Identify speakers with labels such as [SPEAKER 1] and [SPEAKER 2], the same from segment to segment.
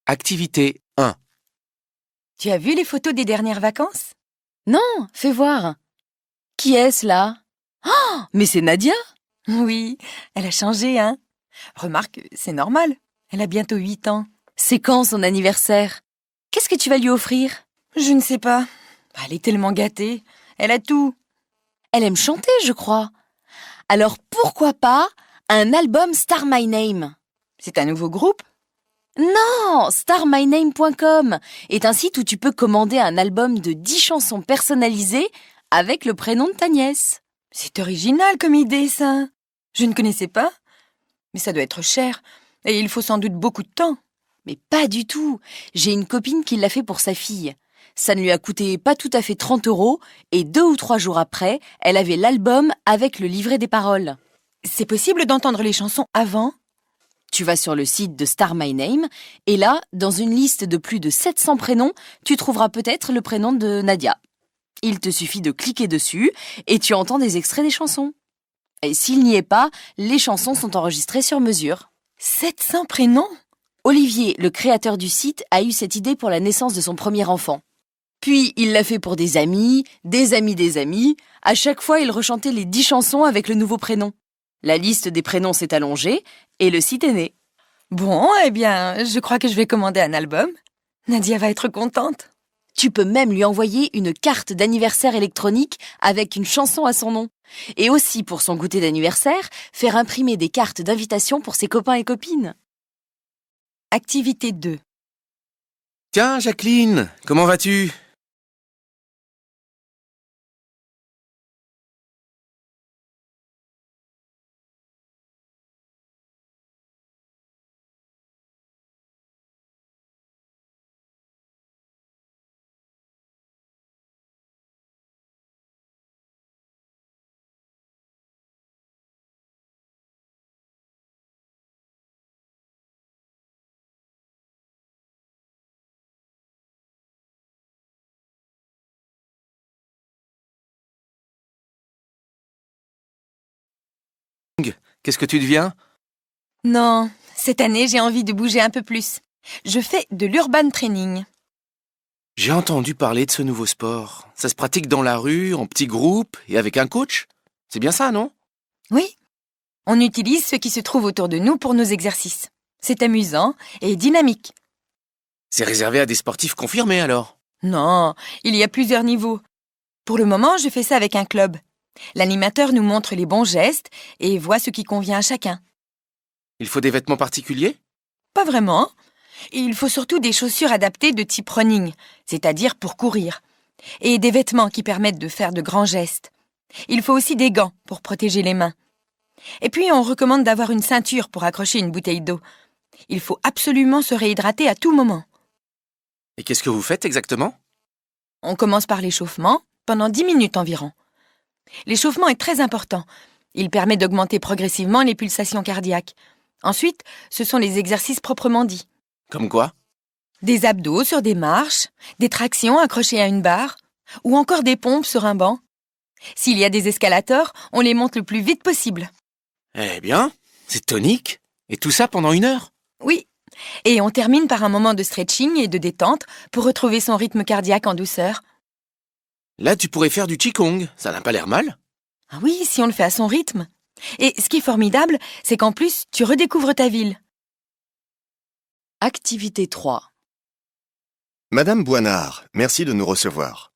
[SPEAKER 1] Activité 1.
[SPEAKER 2] Tu as vu les photos des dernières vacances?
[SPEAKER 3] Non, fais voir. Qui est-ce là? Oh, mais c'est Nadia!
[SPEAKER 2] Oui, elle a changé, hein? Remarque, c'est normal. Elle a bientôt 8 ans.
[SPEAKER 3] C'est quand son anniversaire? Qu'est-ce que tu vas lui offrir?
[SPEAKER 2] Je ne sais pas. Elle est tellement gâtée. Elle a tout.
[SPEAKER 3] Elle aime chanter, je crois. Alors pourquoi pas un album Star My Name?
[SPEAKER 2] C'est un nouveau groupe?
[SPEAKER 3] Non, starmyname.com est un site où tu peux commander un album de 10 chansons personnalisées avec le prénom de ta nièce.
[SPEAKER 2] C'est original comme idée, ça. Je ne connaissais pas. Mais ça doit être cher. Et il faut sans doute beaucoup de temps.
[SPEAKER 3] Mais pas du tout. J'ai une copine qui l'a fait pour sa fille. Ça ne lui a coûté pas tout à fait 30 € et 2 ou 3 jours après, elle avait l'album avec le livret des paroles.
[SPEAKER 2] C'est possible d'entendre les chansons avant?
[SPEAKER 3] Tu vas sur le site de Star My Name et là, dans une liste de plus de 700 prénoms, tu trouveras peut-être le prénom de Nadia. Il te suffit de cliquer dessus et tu entends des extraits des chansons. Et s'il n'y est pas, les chansons sont enregistrées sur mesure.
[SPEAKER 2] 700 prénoms?
[SPEAKER 3] Olivier, le créateur du site, a eu cette idée pour la naissance de son premier enfant. Puis, il l'a fait pour des amis, des amis des amis. À chaque fois, il rechantait les 10 chansons avec le nouveau prénom. La liste des prénoms s'est allongée et le site est né.
[SPEAKER 2] Bon, eh bien, je crois que je vais commander un album. Nadia va être contente.
[SPEAKER 3] Tu peux même lui envoyer une carte d'anniversaire électronique avec une chanson à son nom. Et aussi, pour son goûter d'anniversaire, faire imprimer des cartes d'invitation pour ses copains et copines.
[SPEAKER 2] Activité 2.
[SPEAKER 1] Tiens, Jacqueline, comment vas-tu? Qu'est-ce que tu deviens?
[SPEAKER 2] Non, cette année, j'ai envie de bouger un peu plus. Je fais de l'urban training.
[SPEAKER 1] J'ai entendu parler de ce nouveau sport. Ça se pratique dans la rue, en petits groupes et avec un coach. C'est bien ça, non?
[SPEAKER 2] Oui, on utilise ce qui se trouve autour de nous pour nos exercices. C'est amusant et dynamique.
[SPEAKER 1] C'est réservé à des sportifs confirmés alors.
[SPEAKER 2] Non, il y a plusieurs niveaux. Pour le moment, je fais ça avec un club. L'animateur nous montre les bons gestes et voit ce qui convient à chacun.
[SPEAKER 1] Il faut des vêtements particuliers?
[SPEAKER 2] Pas vraiment. Il faut surtout des chaussures adaptées de type running, c'est-à-dire pour courir, et des vêtements qui permettent de faire de grands gestes. Il faut aussi des gants pour protéger les mains. Et puis, on recommande d'avoir une ceinture pour accrocher une bouteille d'eau. Il faut absolument se réhydrater à tout moment.
[SPEAKER 1] Et qu'est-ce que vous faites exactement?
[SPEAKER 2] On commence par l'échauffement, pendant 10 minutes environ. L'échauffement est très important. Il permet d'augmenter progressivement les pulsations cardiaques. Ensuite, ce sont les exercices proprement dits.
[SPEAKER 1] Comme quoi?
[SPEAKER 2] Des abdos sur des marches, des tractions accrochées à une barre, ou encore des pompes sur un banc. S'il y a des escalators, on les monte le plus vite possible.
[SPEAKER 1] Eh bien, c'est tonique. Et tout ça pendant 1 heure?
[SPEAKER 2] Oui, et on termine par un moment de stretching et de détente pour retrouver son rythme cardiaque en douceur.
[SPEAKER 1] Là, tu pourrais faire du Qigong. Ça n'a pas l'air mal.
[SPEAKER 2] Ah oui, si on le fait à son rythme. Et ce qui est formidable, c'est qu'en plus, tu redécouvres ta ville.
[SPEAKER 3] Activité 3.
[SPEAKER 4] Madame Boinard, merci de nous recevoir.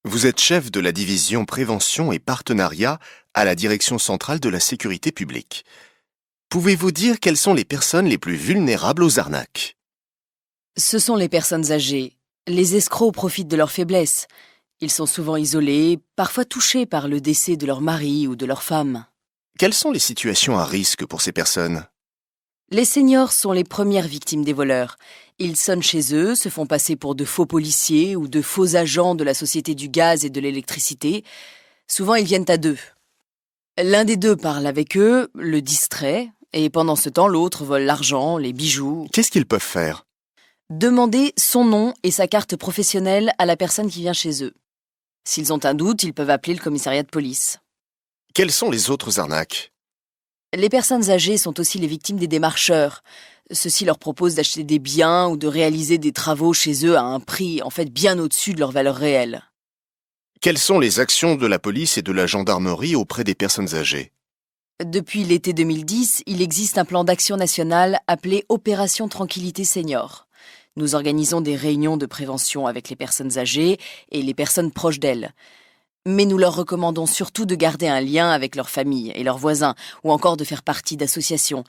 [SPEAKER 4] Vous êtes chef de la division prévention et partenariat à la Direction centrale de la sécurité publique. Pouvez-vous dire quelles sont les personnes les plus vulnérables aux arnaques?
[SPEAKER 3] Ce sont les personnes âgées. Les escrocs profitent de leur faiblesse. Ils sont souvent isolés, parfois touchés par le décès de leur mari ou de leur femme.
[SPEAKER 4] Quelles sont les situations à risque pour ces personnes?
[SPEAKER 3] Les seniors sont les premières victimes des voleurs. Ils sonnent chez eux, se font passer pour de faux policiers ou de faux agents de la Société du gaz et de l'électricité. Souvent, ils viennent à 2. L'un des 2 parle avec eux, le distrait, et pendant ce temps, l'autre vole l'argent, les bijoux.
[SPEAKER 4] Qu'est-ce qu'ils peuvent faire?
[SPEAKER 3] Demander son nom et sa carte professionnelle à la personne qui vient chez eux. S'ils ont un doute, ils peuvent appeler le commissariat de police.
[SPEAKER 4] Quelles sont les autres arnaques?
[SPEAKER 3] Les personnes âgées sont aussi les victimes des démarcheurs. Ceux-ci leur proposent d'acheter des biens ou de réaliser des travaux chez eux à un prix en fait bien au-dessus de leur valeur réelle.
[SPEAKER 4] Quelles sont les actions de la police et de la gendarmerie auprès des personnes âgées?
[SPEAKER 3] Depuis l'été 2010, il existe un plan d'action national appelé Opération Tranquillité Senior. Nous organisons des réunions de prévention avec les personnes âgées et les personnes proches d'elles. Mais nous leur recommandons surtout de garder un lien avec leur famille et leurs voisins, ou encore de faire partie d'associations.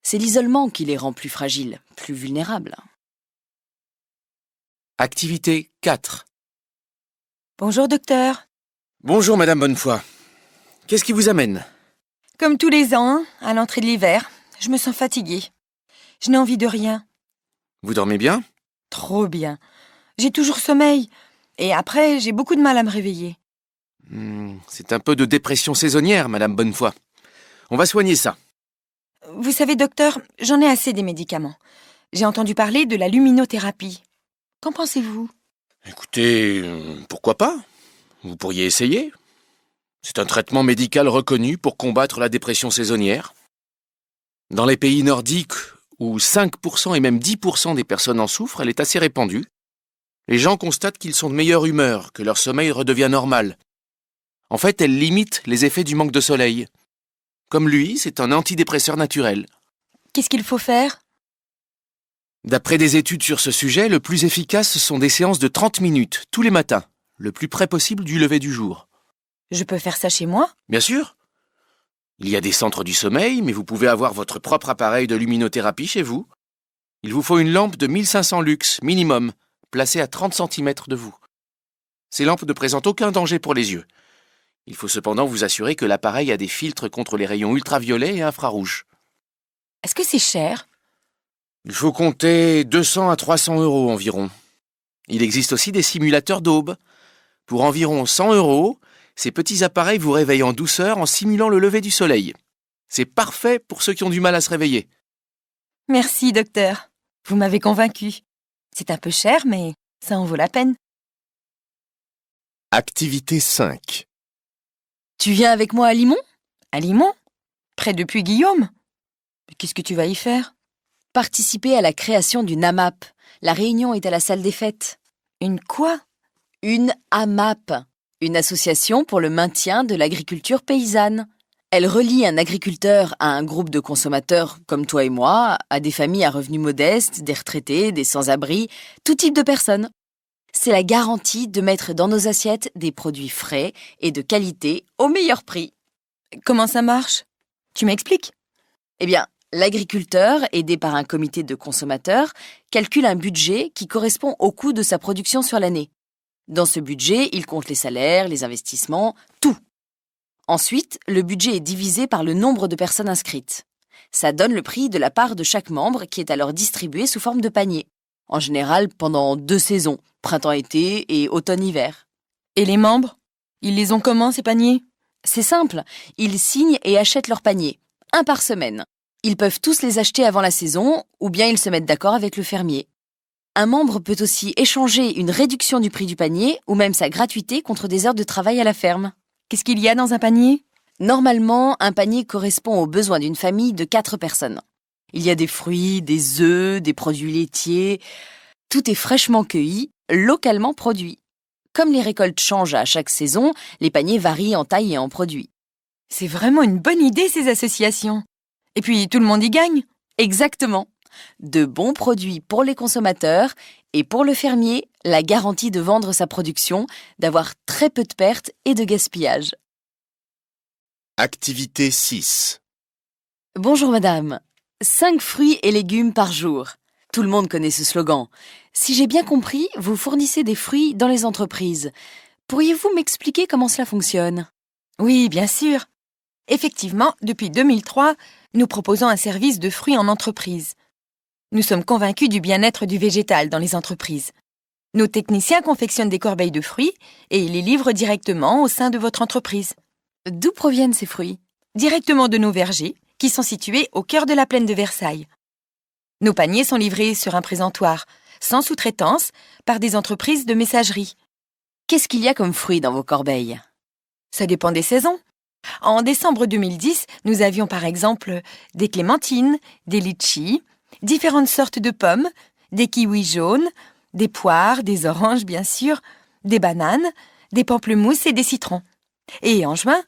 [SPEAKER 3] C'est l'isolement qui les rend plus fragiles, plus vulnérables.
[SPEAKER 1] Activité 4.
[SPEAKER 2] Bonjour, docteur.
[SPEAKER 1] Bonjour, Madame Bonnefoy. Qu'est-ce qui vous amène?
[SPEAKER 2] Comme tous les ans, à l'entrée de l'hiver, je me sens fatiguée. Je n'ai envie de rien.
[SPEAKER 1] Vous dormez bien?
[SPEAKER 2] Trop bien. J'ai toujours sommeil. Et après, j'ai beaucoup de mal à me réveiller.
[SPEAKER 1] C'est un peu de dépression saisonnière, Madame Bonnefoy. On va soigner ça.
[SPEAKER 2] Vous savez, docteur, j'en ai assez des médicaments. J'ai entendu parler de la luminothérapie. Qu'en pensez-vous?
[SPEAKER 1] Écoutez, pourquoi pas? Vous pourriez essayer. C'est un traitement médical reconnu pour combattre la dépression saisonnière. Dans les pays nordiques, où 5% et même 10% des personnes en souffrent, elle est assez répandue. Les gens constatent qu'ils sont de meilleure humeur, que leur sommeil redevient normal. En fait, elle limite les effets du manque de soleil. Comme lui, c'est un antidépresseur naturel.
[SPEAKER 2] Qu'est-ce qu'il faut faire?
[SPEAKER 1] D'après des études sur ce sujet, le plus efficace sont des séances de 30 minutes, tous les matins, le plus près possible du lever du jour.
[SPEAKER 2] Je peux faire ça chez moi?
[SPEAKER 1] Bien sûr. Il y a des centres du sommeil, mais vous pouvez avoir votre propre appareil de luminothérapie chez vous. Il vous faut une lampe de 1500 lux minimum, placée à 30 cm de vous. Ces lampes ne présentent aucun danger pour les yeux. Il faut cependant vous assurer que l'appareil a des filtres contre les rayons ultraviolets et infrarouges.
[SPEAKER 2] Est-ce que c'est cher?
[SPEAKER 1] Il faut compter 200 à 300 € environ. Il existe aussi des simulateurs d'aube. Pour environ 100 €, ces petits appareils vous réveillent en douceur en simulant le lever du soleil. C'est parfait pour ceux qui ont du mal à se réveiller.
[SPEAKER 2] Merci, docteur. Vous m'avez convaincu. C'est un peu cher, mais ça en vaut la peine.
[SPEAKER 4] Activité 5.
[SPEAKER 3] Tu viens avec moi à Limon?
[SPEAKER 2] À Limon? Près de Puy-Guillaume? Qu'est-ce que tu vas y faire?
[SPEAKER 3] Participer à la création d'une AMAP. La réunion est à la salle des fêtes.
[SPEAKER 2] Une quoi?
[SPEAKER 3] Une AMAP, une association pour le maintien de l'agriculture paysanne. Elle relie un agriculteur à un groupe de consommateurs comme toi et moi, à des familles à revenus modestes, des retraités, des sans-abri, tout type de personnes. C'est la garantie de mettre dans nos assiettes des produits frais et de qualité au meilleur prix.
[SPEAKER 2] Comment ça marche? Tu m'expliques?
[SPEAKER 3] Eh bien, l'agriculteur, aidé par un comité de consommateurs, calcule un budget qui correspond au coût de sa production sur l'année. Dans ce budget, il compte les salaires, les investissements, tout. Ensuite, le budget est divisé par le nombre de personnes inscrites. Ça donne le prix de la part de chaque membre qui est alors distribué sous forme de panier. En général, pendant 2 saisons, printemps-été et automne-hiver.
[SPEAKER 2] Et les membres? Ils les ont comment, ces paniers?
[SPEAKER 3] C'est simple, ils signent et achètent leur panier, un par semaine. Ils peuvent tous les acheter avant la saison, ou bien ils se mettent d'accord avec le fermier. Un membre peut aussi échanger une réduction du prix du panier, ou même sa gratuité contre des heures de travail à la ferme.
[SPEAKER 2] Qu'est-ce qu'il y a dans un panier?
[SPEAKER 3] Normalement, un panier correspond aux besoins d'une famille de 4 personnes. Il y a des fruits, des œufs, des produits laitiers. Tout est fraîchement cueilli, localement produit. Comme les récoltes changent à chaque saison, les paniers varient en taille et en produits.
[SPEAKER 2] C'est vraiment une bonne idée, ces associations. Et puis, tout le monde y gagne.
[SPEAKER 3] Exactement. De bons produits pour les consommateurs et pour le fermier, la garantie de vendre sa production, d'avoir très peu de pertes et de gaspillage.
[SPEAKER 4] Activité 6.
[SPEAKER 3] Bonjour madame. 5 fruits et légumes par jour. Tout le monde connaît ce slogan. Si j'ai bien compris, vous fournissez des fruits dans les entreprises. Pourriez-vous m'expliquer comment cela fonctionne?
[SPEAKER 2] Oui, bien sûr. Effectivement, depuis 2003, nous proposons un service de fruits en entreprise. Nous sommes convaincus du bien-être du végétal dans les entreprises. Nos techniciens confectionnent des corbeilles de fruits et les livrent directement au sein de votre entreprise.
[SPEAKER 3] D'où proviennent ces fruits?
[SPEAKER 2] Directement de nos vergers, qui sont situés au cœur de la plaine de Versailles. Nos paniers sont livrés sur un présentoir, sans sous-traitance, par des entreprises de messagerie.
[SPEAKER 3] Qu'est-ce qu'il y a comme fruits dans vos corbeilles?
[SPEAKER 2] Ça dépend des saisons. En décembre 2010, nous avions par exemple des clémentines, des litchis, différentes sortes de pommes, des kiwis jaunes, des poires, des oranges bien sûr, des bananes, des pamplemousses et des citrons. Et en juin,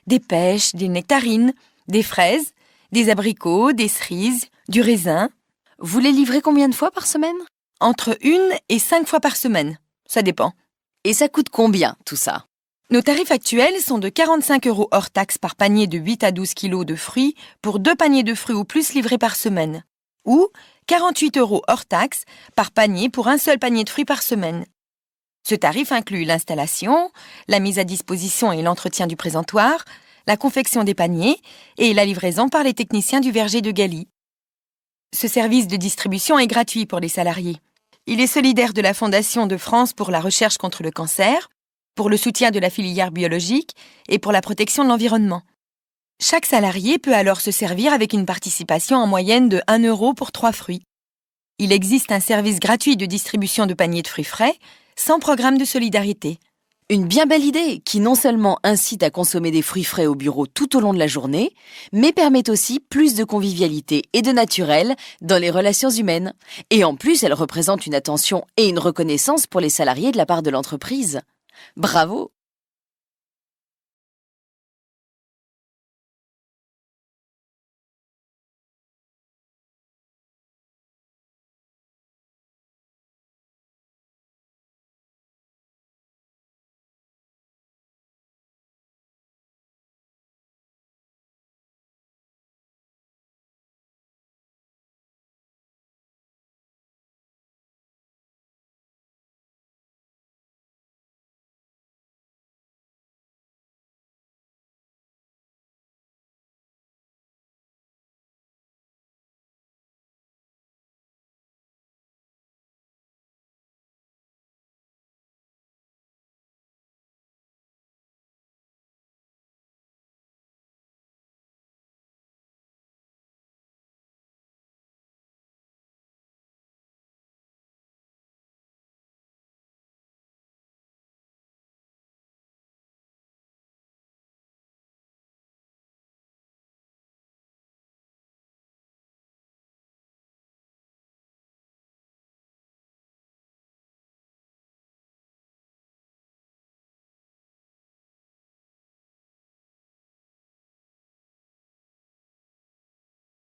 [SPEAKER 2] des pêches, des nectarines, des fraises, des abricots, des cerises, du raisin.
[SPEAKER 3] Vous les livrez combien de fois par semaine?
[SPEAKER 2] Entre 1 et 5 fois par semaine. Ça dépend.
[SPEAKER 3] Et ça coûte combien, tout ça?
[SPEAKER 2] Nos tarifs actuels sont de 45 € hors taxe par panier de 8 à 12 kilos de fruits pour 2 paniers de fruits ou plus livrés par semaine. Ou 48 € hors taxe par panier pour un seul panier de fruits par semaine. Ce tarif inclut l'installation, la mise à disposition et l'entretien du présentoir, la confection des paniers et la livraison par les techniciens du verger de Galie. Ce service de distribution est gratuit pour les salariés. Il est solidaire de la Fondation de France pour la recherche contre le cancer, pour le soutien de la filière biologique et pour la protection de l'environnement. Chaque salarié peut alors se servir avec une participation en moyenne de 1 € pour 3 fruits. Il existe un service gratuit de distribution de paniers de fruits frais, sans programme de solidarité.
[SPEAKER 3] Une bien belle idée qui non seulement incite à consommer des fruits frais au bureau tout au long de la journée, mais permet aussi plus de convivialité et de naturel dans les relations humaines. Et en plus, elle représente une attention et une reconnaissance pour les salariés de la part de l'entreprise. Bravo!